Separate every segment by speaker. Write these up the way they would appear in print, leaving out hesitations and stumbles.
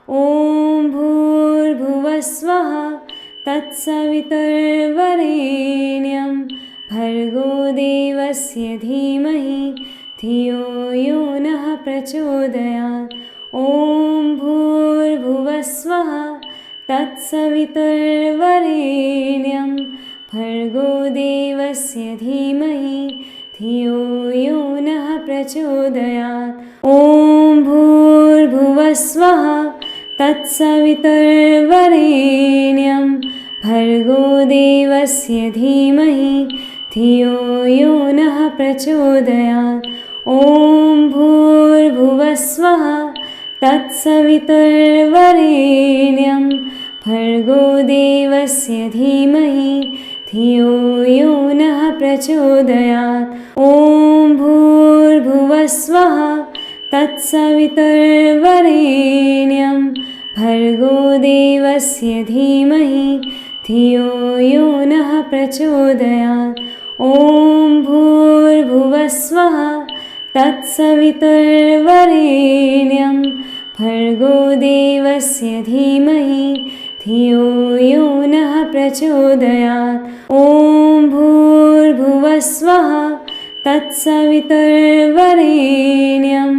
Speaker 1: ॐ भूर्भुवस्वः तत्सवितुर्वरेण्यं भर्गो देवस्य धीमहि धियो यो नः प्रचोदयात्। ॐ भूर्भुवस्वः तत्सवितुर्वरेण्यं भर्गो देवस्य धीमहि धियो यो नः प्रचोदयात्। ॐ भूर्भुवस्वः तत्सवितुर्वरेण्यं भर्गो देवस्य धीमहि धियो यो नः प्रचोदयात्। ॐ भूर्भुवस्वः तत्सवितुर्वरेण्यं भर्गो देवस्य धीमहि धियो यो नः प्रचोदयात्। ॐ भूर्भुवस्वः तत्सवितुर्वरेण्यं भर्गो देवस्य धीमहि धियो यो नः प्रचोदयात्। ॐ भूर्भुवस्वः तत्सवितुर्वरेण्यं भर्गो देवस्य धीमहि धियो यो नः प्रचोदयात्। ॐ भूर्भुवस्वः तत्सवितुर्वरेण्यं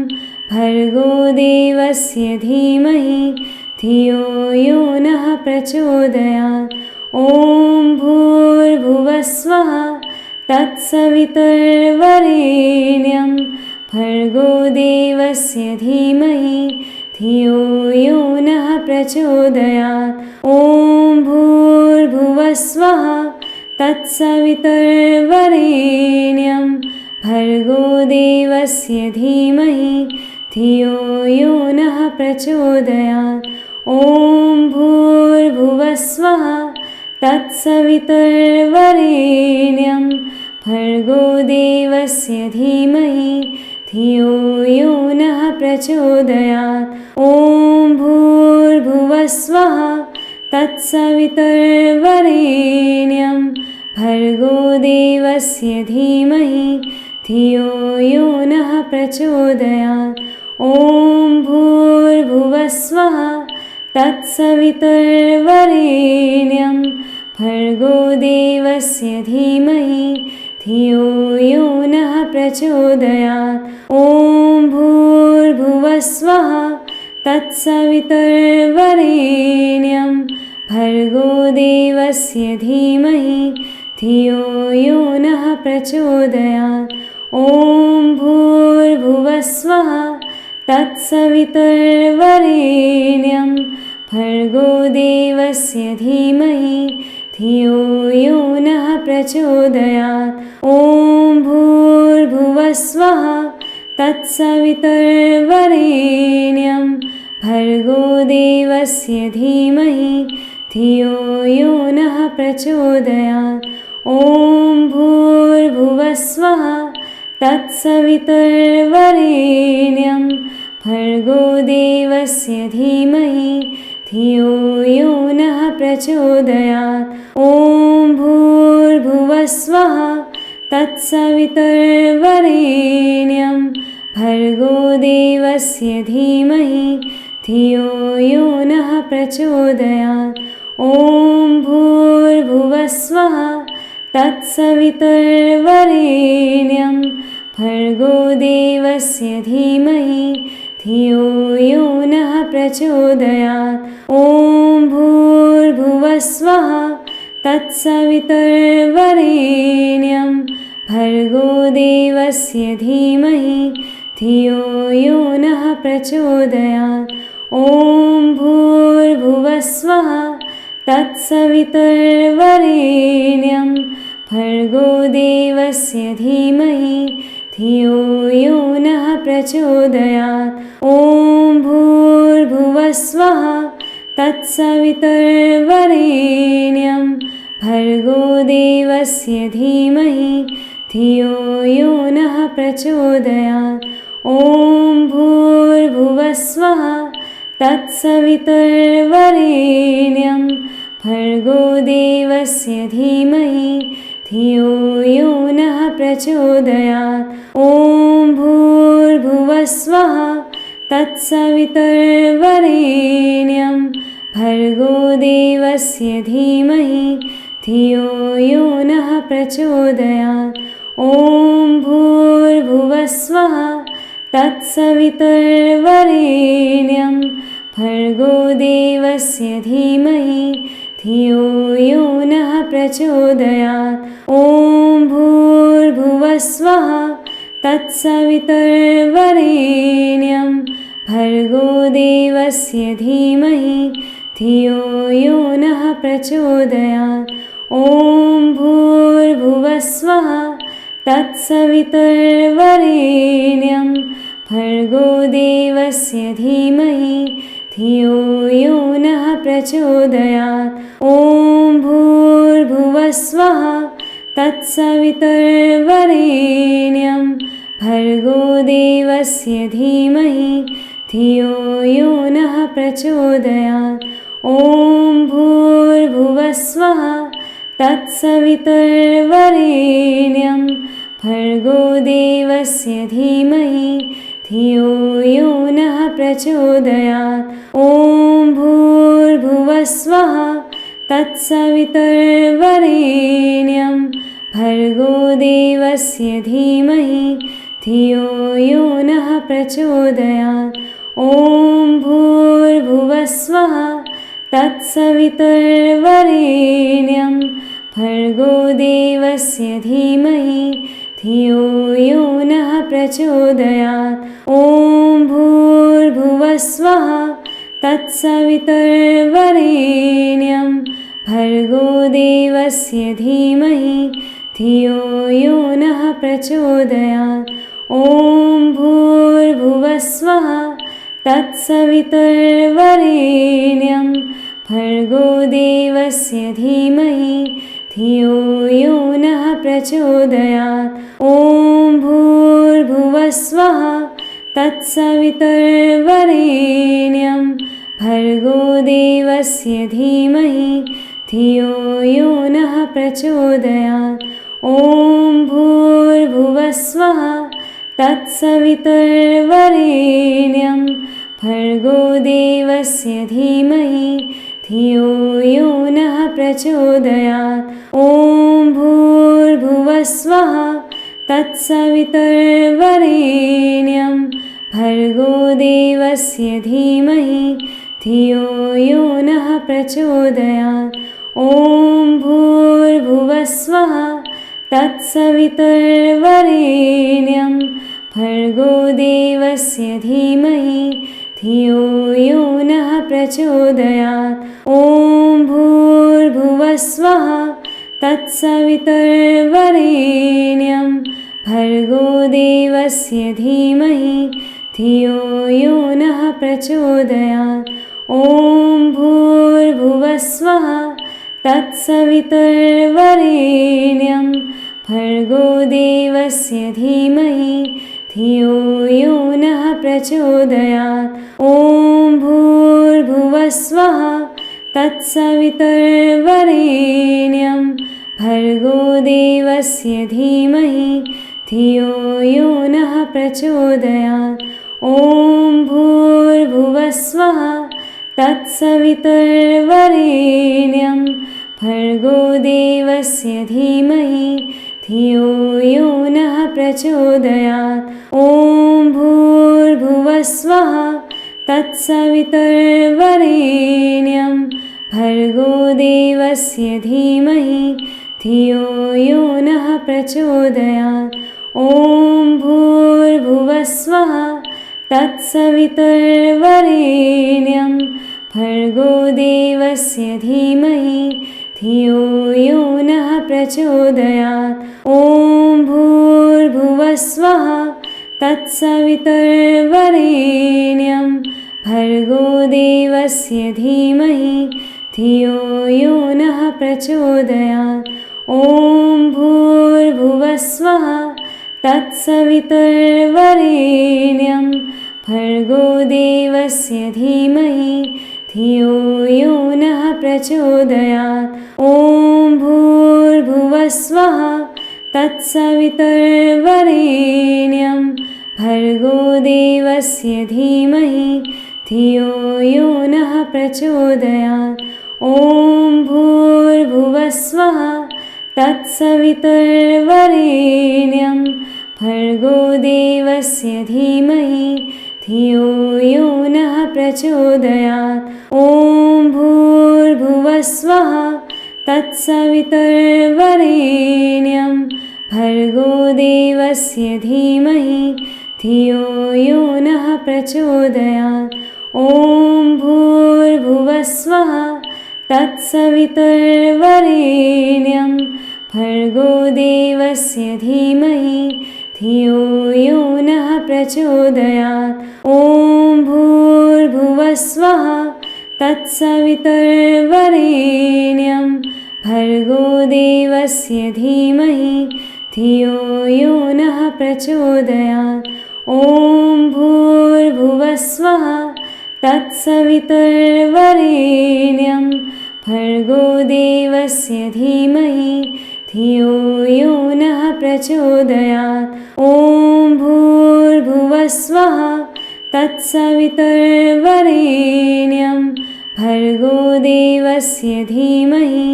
Speaker 1: भर्गो देवस्य धीमहि धियो यो नः प्रचोदयात्। ॐ भूर्भुवस्वः तत्सवितुर्वरेण्यं भर्गो देवस्य धीमहि धियो यो नः प्रचोदयात्। ॐ भूर्भुवस्वः तत्सवितुर्वरेण्यं भर्गो देवस्य धीमहि धियो यो नः प्रचोदयात्। ॐ भूर्भुवस्वः तत्सवितुर्वरेण्यं भर्गो देवस्य धीमहि धियो यो नः प्रचोदयात्। ॐ भूर्भुवस्वः तत्सवितुर्वरेण्यं भर्गो देवस्य धीमहि धियो यो नः प्रचोदयात्। ॐ भूर्भुवस्वः तत्सवितुर्वरेण्यं भर्गो देवस्य धीमहि धियो यो नः प्रचोदयात्। ॐ भूर्भुवस्वः तत्सवितुर्वरेण्यं भर्गो देवस्य धीमहि धियो यो नः प्रचोदयात्। ॐ भूर्भुवस्वः तत्सवितुर्वरेण्यं भर्गो देवस्य धीमहि धियो यो नः प्रचोदयात्। ॐ भूर्भुवस्वः तत्सवितुर्वरेण्यं भर्गो देवस्य धीमहि धियो यो नः प्रचोदयात्। ॐ भूर्भुवस्वः तत्सवितुर्वरेण्यं भर्गो देवस्य धीमहि धियो यो नः प्रचोदयात्। ॐ भूर्भुवस्वः तत्सवितुर्वरेण्यं भर्गो देवस्य धीमहि धियो यो नः प्रचोदयात्। ॐ भूर्भुवस्वः तत्सवितुर्वरेण्यं भर्गो देवस्य धीमहि धियो यो नः प्रचोदयात्। ॐ भूर्भुवस्वः तत्सवितुर्वरेण्यं भर्गो देवस्य धीमहि धियो यो नः प्रचोदयात्। ॐ भूर्भुवस्वः तत्सवितुर्वरेण्यं भर्गो देवस्य धीमहि धियो यो नः प्रचोदयात्। ॐ भूर्भुवस्वः तत्सवितुर्वरेण्यं भर्गो देवस्य धीमहि धियो यो नः प्रचोदयात्। ॐ भूर्भुवस्वः तत्सवितुर्वरेण्यं भर्गो देवस्य धीमहि धियो यो नः प्रचोदयात्। ॐ भूर्भुवस्वः तत्सवितुर्वरेण्यं भर्गो देवस्य धीमहि धियो यो नः प्रचोदयात्। ॐ भूर्भुवस्वः तत्सवितुर्वरेण्यं भर्गो देवस्य धीमहि धियो यो नः प्रचोदयात्। ॐ भूर्भुवस्वः तत्सवितुर्वरेण्यं भर्गो देवस्य धीमहि धियो यो नः प्रचोदयात्। ॐ भूर्भुवस्वः तत्सवितुर्वरेण्यं भर्गो देवस्य धीमहि धियो यो नः प्रचोदयात्। ॐ भूर्भुवस्वः तत्सवितुर्वरेण्यं भर्गो देवस्य धीमहि धियो यो नः प्रचोदयात्। ॐ भूर्भुवस्वः तत्सवितुर्वरेण्यं भर्गो देवस्य धीमहि धियो यो नः प्रचोदयात्। ॐ भूर्भुवस्वः तत्सवितुर्वरेण्यं भर्गो देवस्य धीमहि धियो यो नः प्रचोदयात्। ॐ भूर्भुवस्वः तत्सवितुर्वरेण्यं भर्गो देवस्य धीमहि धियो यो नः प्रचोदयात्। ॐ भूर्भुवस्वः तत्सवितुर्वरेण्यं भर्गो देवस्य धीमहि धियो यो नः प्रचोदयात्। ॐ भूर्भुवस्वः तत्सवितुर्वरेण्यं भर्गो देवस्य धीमहि धियो यो नः प्रचोदयात्। ॐ भूर्भुवस्वः तत्सवितुर्वरेण्यं भर्गो देवस्य धीमहि धियो यो नः प्रचोदयात्। ॐ भूर्भुवस्वः तत्सवितुर्वरेण्यं भर्गो देवस्य धीमहि धियो यो नः प्रचोदयात्। ॐ भूर्भुवस्वः तत्सवितुर्वरेण्यं भर्गो देवस्य धीमहि धियो यो नः प्रचोदयात्। ॐ भूर्भुवस्वः तत्सवितुर्वरेण्यं भर्गो देवस्य धीमहि धियो यो नः प्रचोदयात्। ॐ भूर्भुवस्वः तत्सवितुर्वरेण्यं भर्गो देवस्य धीमहि धियो यो नः प्रचोदयात्। ॐ भूर्भुवस्वः तत्सवितुर्वरेण्यं भर्गो देवस्य धीमहि धियो यो नः प्रचोदयात्। ॐ भूर्भुवस्वः तत्सवितुर्वरेण्यं भर्गो देवस्य धीमहि धियो यो नः प्रचोदयात्। ॐ भूर्भुवस्वः तत्सवितुर्वरेण्यं भर्गो देवस्य धीमहि धियो यो नः प्रचोदयात्। ॐ भूर्भुवस्वः तत्सवितुर्वरेण्यं भर्गो देवस्य धीमहि धियो यो नः प्रचोदयात्। ॐ भूर्भुवस्वः तत्सवितुर्वरेण्यं भर्गो देवस्य धीमहि धियो यो नः प्रचोदयात्। ॐ भूर्भुवस्वः तत्सवितुर्वरेण्यं भर्गो देवस्य धीमहि धियो यो नः प्रचोदयात्। ॐ भूर्भुवस्वः तत्सवितुर्वरेण्यं भर्गो देवस्य धीमहि धियो यो नः प्रचोदयात्। ॐ भूर्भुवस्वः तत्सवितुर्वरेण्यं भर्गो देवस्य धीमहि धियो यो नः प्रचोदयात्। ॐ भूर्भुवस्वः तत्सवितुर्वरेण्यं भर्गो देवस्य धीमहि धियो यो नः प्रचोदयात्। ॐ भूर्भुवस्वः तत्सवितुर्वरेण्यं भर्गो देवस्य धीमहि धियो यो नः प्रचोदयात्। ॐ भूर्भुवस्वः तत्सवितुर्वरेण्यं भर्गो देवस्य धीमहि धियो यो नः प्रचोदयात्। ॐ भूर्भुवस्वः तत्सवितुर्वरेण्यं भर्गो देवस्य धीमहि धियो यो नः प्रचोदयात्। ॐ भूर्भुवस्वः तत्सवितुर्वरेण्यं भर्गो देवस्य धीमहि धियो यो नः प्रचोदयात्। ॐ भूर्भुवस्वः तत्सवितुर्वरेण्यं भर्गो देवस्य धीमहि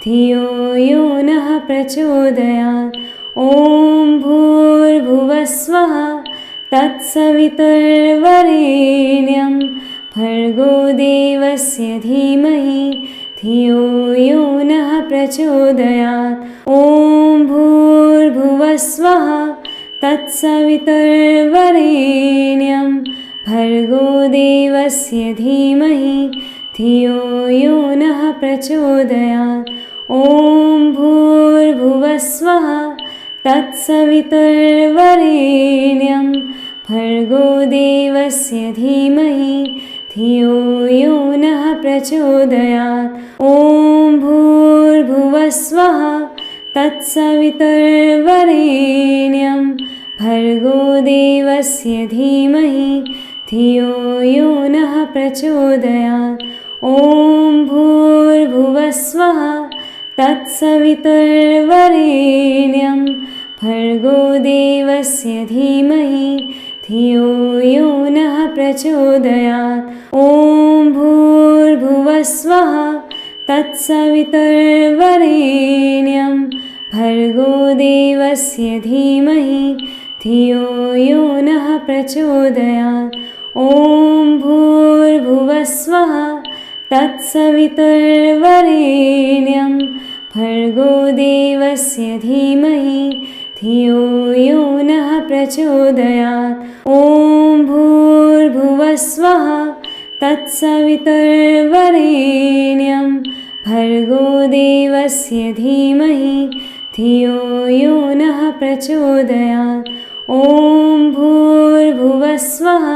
Speaker 1: धियो यो नः प्रचोदयात्। ॐ भूर्भुवस्वः तत्सवितुर्वरेण्यं भर्गो देवस्य धीमहि धियो यो नः प्रचोदयात्। ॐ भूर्भुवस्वः तत्सवितुर्वरेण्यं भर्गो देवस्य धीमहि धियो यो नः प्रचोदयात्। ॐ भूर्भुवस्वः तत्सवितुर्वरेण्यं भर्गो देवस्य धीमहि धियो यो नः प्रचोदयात्। ॐ भूर्भुवस्वः तत्सवितुर्वरेण्यं भर्गो देवस्य धीमहि धियो यो नः प्रचोदयात्। ॐ भूर्भुवस्वः तत्सवितुर्वरेण्यं भर्गो देवस्य धीमहि धियो यो नः प्रचोदयात्। ॐ भूर्भुवस्वः तत्सवितुर्वरेण्यं भर्गो देवस्य धीमहि धियो यो नः प्रचोदयात्। ॐ भूर्भुवस्वः तत्सवितुर्वरेण्यं भर्गो देवस्य धीमहि धियो यो नः प्रचोदयात्। ॐ भूर्भुवस्वः तत्सवितुर्वरेण्यं भर्गो देवस्य धीमहि धियो यो नः प्रचोदयात्। ॐ भूर्भुवस्वः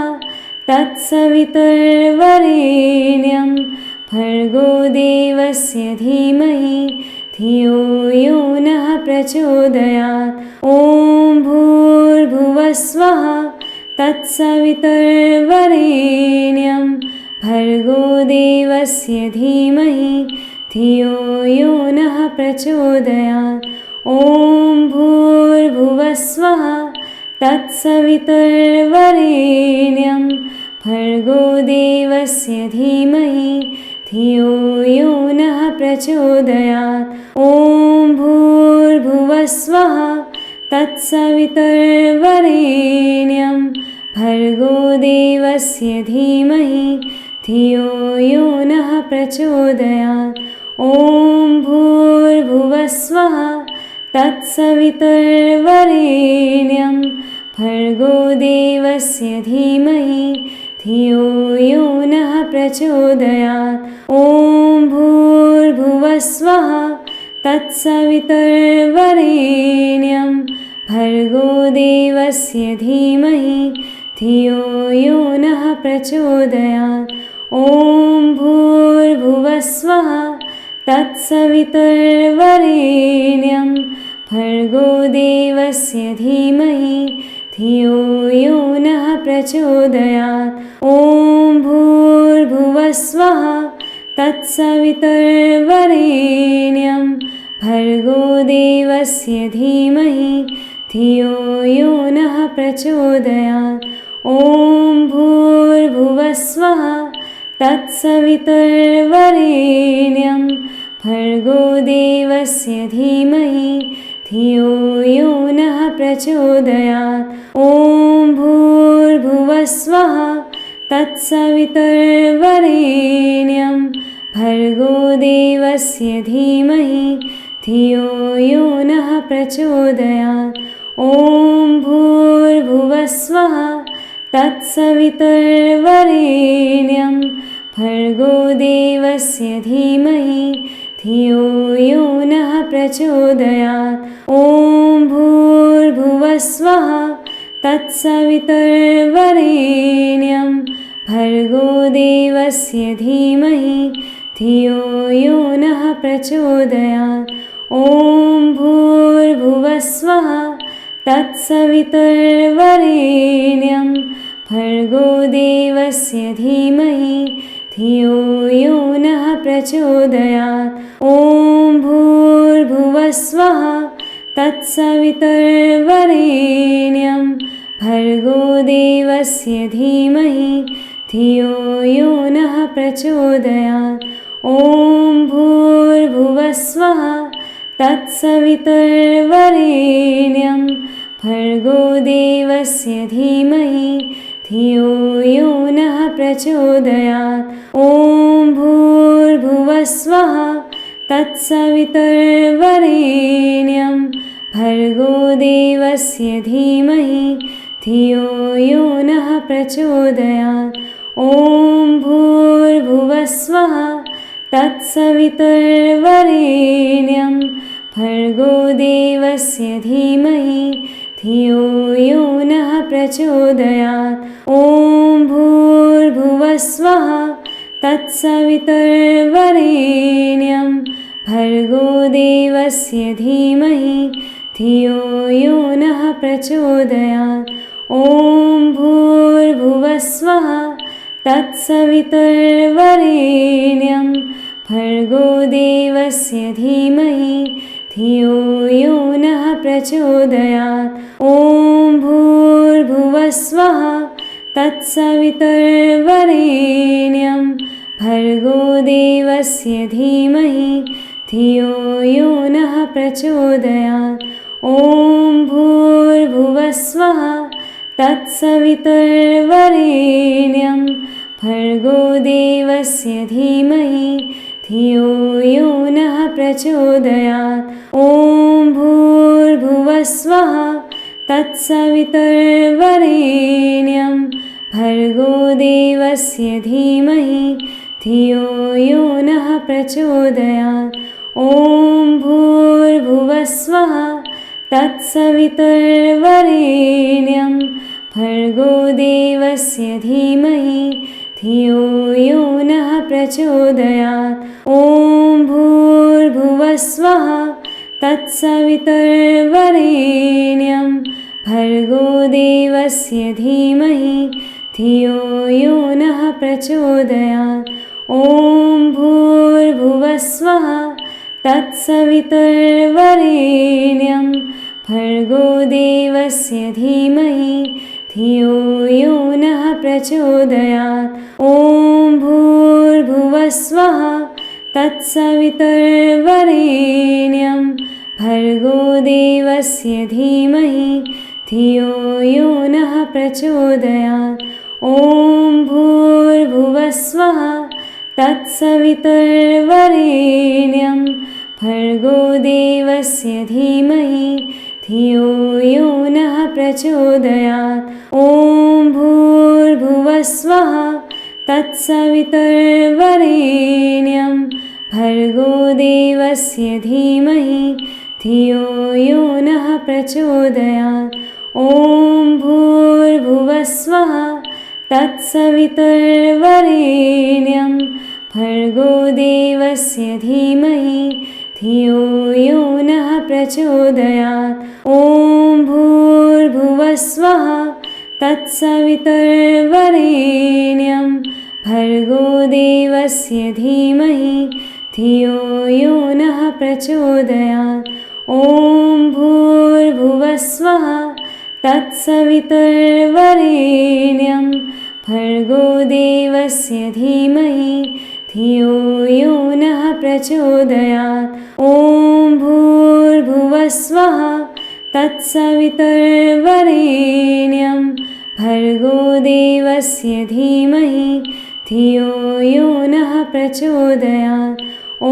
Speaker 1: तत्सवितुर्वरेण्यं भर्गो देवस्य धीमहि धियो यो नः प्रचोदयात्। ॐ भूर्भुवस्वः तत्सवितुर्वरेण्यं भर्गो देवस्य धीमहि धियो यो नः प्रचोदयात्। ॐ भूर्भुवस्वः तत्सवितुर्वरेण्यं भर्गो देवस्य धीमहि धियो यो नः प्रचोदयात्। ॐ भूर्भुवस्वः तत्सवितुर्वरेण्यं भर्गो देवस्य धीमहि धियो यो नः प्रचोदयात्। ॐ भूर्भुवस्वः तत्सवितुर्वरेण्यं भर्गो देवस्य धीमहि धियो यो नः प्रचोदयात्। ॐ भूर्भुवस्वः तत्सवितुर्वरेण्यं भर्गो देवस्य धीमहि धियो यो नः प्रचोदयात्। ॐ भूर्भुवस्वः तत्सवितुर्वरेण्यं भर्गो देवस्य धीमहि धियो यो नः प्रचोदयात्। ॐ भूर्भुवस्वः तत्सवितुर्वरेण्यं भर्गो देवस्य धीमहि धियो यो नः प्रचोदयात्। ॐ भूर्भुवस्वः तत्सवितुर्वरेण्यं भर्गो देवस्य धीमहि धियो यो नः प्रचोदयात् ॐ भूर्भुवस्वः तत्सवितुर्वरेण्यं भर्गो देवस्य धीमहि धियो यो नः प्रचोदयात् ॐ भूर्भुवस्वः तत्सवितुर्वरेण्यं भर्गो देवस्य धीमहि धियो यो नः प्रचोदयात् ॐ भूर्भुवस्वः तत्सवितुर्वरेण्यं भर्गो देवस्य धीमहि धियो यो नः प्रचोदयात् ॐ भूर्भुवस्वः तत्सवितुर्वरेण्यं भर्गो देवस्य धीमहि धियो यो नः प्रचोदयात् ॐ भूर्भुवस्वः तत्सवितुर्वरेण्यं भर्गो देवस्य धीमहि धियो यो नः प्रचोदयात् ॐ भूर्भुवस्वः तत्सवितुर्वरेण्यं भर्गो देवस्य धीमहि धियो यो नः प्रचोदयात् ॐ भूर्भुवस्वः तत्सवितुर्वरेण्यं भर्गो देवस्य धीमहि धियो यो नः प्रचोदयात् ॐ भूर्भुवस्वः तत्सवितुर्वरेण्यं भर्गो देवस्य धीमहि धियो यो नः प्रचोदयात् ॐ भूर्भुवस्वः तत्सवितुर्वरेण्यं भर्गो देवस्य धीमहि धियो यो नः प्रचोदयात् ॐ भूर्भुवस्वः तत्सवितुर्वरेण्यं भर्गो देवस्य धीमहि धियो यो नः प्रचोदयात् ॐ भूर्भुवस्वः तत्सवितुर्वरेण्यं भर्गो देवस्य धीमहि धियो यो नः प्रचोदयात् ॐ भूर्भुवस्वः तत्सवितुर्वरेण्यं भर्गो देवस्य धीमहि धियो यो नः प्रचोदयात् ॐ भूर्भुवस्वः तत्सवितुर्वरेण्यं भर्गो देवस्य धीमहि धियो यो नः प्रचोदयात् ॐ भूर्भुवस्वः तत्सवितुर्वरेण्यं भर्गो देवस्य धीमहि धियो यो नः प्रचोदयात् ॐ भूर्भुवस्वः तत्सवितुर्वरेण्यं भर्गो देवस्य धीमहि धियो यो नः प्रचोदयात् ॐ भूर्भुवस्वः तत्सवितुर्वरेण्यं भर्गो देवस्य धीमहि धियो यो नः प्रचोदयात् ॐ भूर्भुवस्वः तत्सवितुर्वरेण्यं भर्गो देवस्य धीमहि धियो यो नः प्रचोदयात् ॐ भूर्भुवस्वः तत्सवितुर्वरेण्यं भर्गो देवस्य धीमहि धियो यो नः प्रचोदयात् ॐ भूर्भुवस्वः तत्सवितुर्वरेण्यं भर्गो देवस्य धीमहि धियो यो नः प्रचोदयात् ॐ भूर्भुवस्वः तत्सवितुर्वरेण्यं भर्गो देवस्य धीमहि धियो यो नः प्रचोदयात् ॐ भूर्भुवस्वः तत्सवितुर्वरेण्यं भर्गो देवस्य धीमहि धियो यो नः प्रचोदयात् ॐ भूर्भुवस्वः तत्सवितुर्वरेण्यं भर्गो देवस्य धीमहि धियो यो नः प्रचोदयात्। ॐ भूर्भुवस्वः तत्सवितुर्वरेण्यं भर्गो देवस्य धीमहि धियो यो नः प्रचोदयात्। ॐ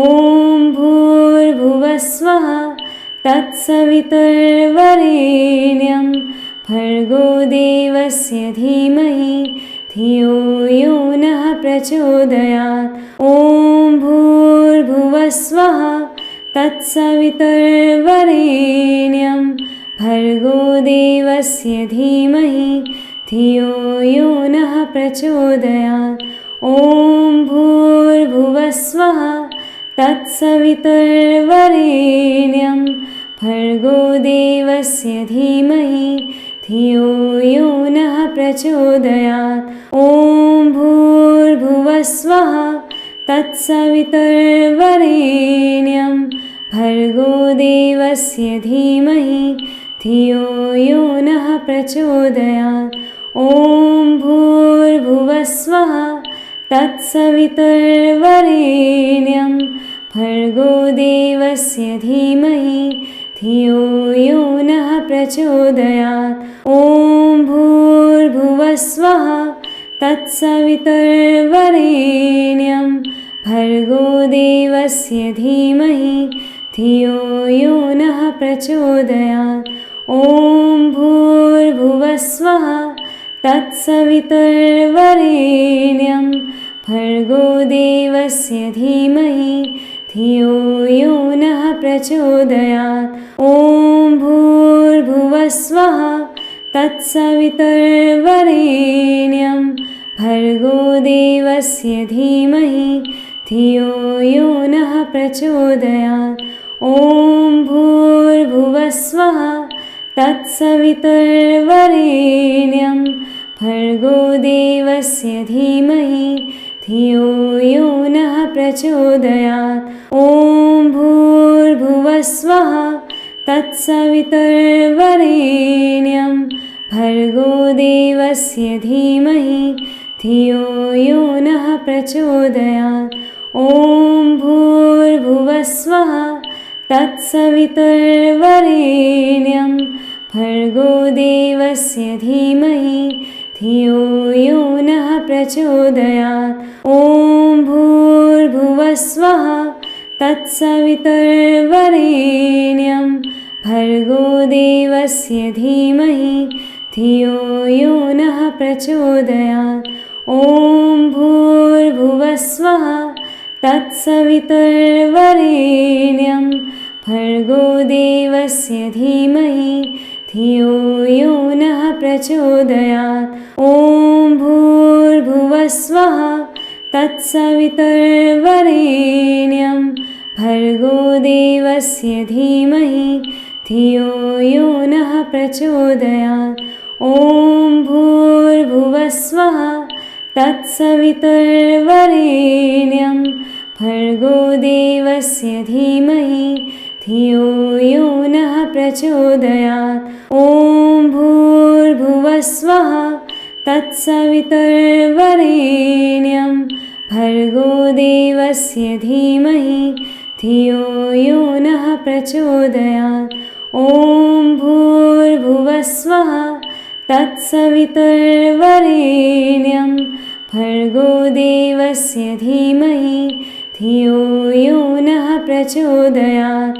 Speaker 1: भूर्भुवस्वः तत्सवितुर्वरेण्यं भर्गो देवस्य धीमहि धियो यो नः प्रचोदयात्। ॐ भूर्भुवस्वः तत्सवितुर्वरेण्यं भर्गो देवस्य धीमहि धियो यो नः प्रचोदयात्। ॐ भूर्भुवस्वः तत्सवितुर्वरेण्यं भर्गो देवस्य धीमहि धियो यो नः प्रचोदयात्। ॐ भूर्भुवस्वः तत्सवितुर्वरेण्यं भर्गो देवस्य धीमहि धियो यो नः प्रचोदयात्। ॐ भूर्भुवस्वः तत्सवितुर्वरेण्यं भर्गो देवस्य धीमहि धियो यो नः प्रचोदयात्। ॐ भूर्भुवस्वः तत्सवितुर्वरेण्यं भर्गो देवस्य धीमहि धियो यो नः प्रचोदयात्। ॐ भूर्भुवस्वः तत्सवितुर्वरेण्यं भर्गो देवस्य धीमहि धियो यो नः प्रचोदयात्। ॐ भूर्भुवस्वः तत्सवितुर्वरेण्यं भर्गो देवस्य धीमहि धियो यो नः प्रचोदयात्। ॐ भूर्भुवस्वः तत्सवितुर्वरेण्यं भर्गो देवस्य धीमहि धियो यो नः प्रचोदयात्। ॐ भूर्भुवस्वः तत्सवितुर्वरेण्यं भर्गो देवस्य धीमहि धियो यो नः प्रचोदयात्। ॐ भूर्भुवस्वः तत्सवितुर्वरेण्यं भर्गो देवस्य धीमहि धियो यो नः प्रचोदयात्। ॐ भूर्भुवस्वः तत्सवितुर्वरेण्यं भर्गो देवस्य धीमहि धियो यो नः प्रचोदयात्। ॐ भूर्भुवस्वः तत्सवितुर्वरेण्यं भर्गो देवस्य धीमहि धियो यो नः प्रचोदयात्। ॐ भूर्भुवस्वः तत्सवितुर्वरेण्यं भर्गो देवस्य धीमहि धियो यो नः प्रचोदयात्। ॐ भूर्भुवस्वः तत्सवितुर्वरेण्यं भर्गो देवस्य धीमहि धियो यो नः प्रचोदयात्। ॐ भूर्भुवस्वः तत्सवितुर्वरेण्यं भर्गो देवस्य धीमहि धियो यो नः प्रचोदयात्। ॐ भूर्भुवस्वः तत्सवितुर्वरेण्यं भर्गो देवस्य धीमहि धियो यो नः प्रचोदयात्।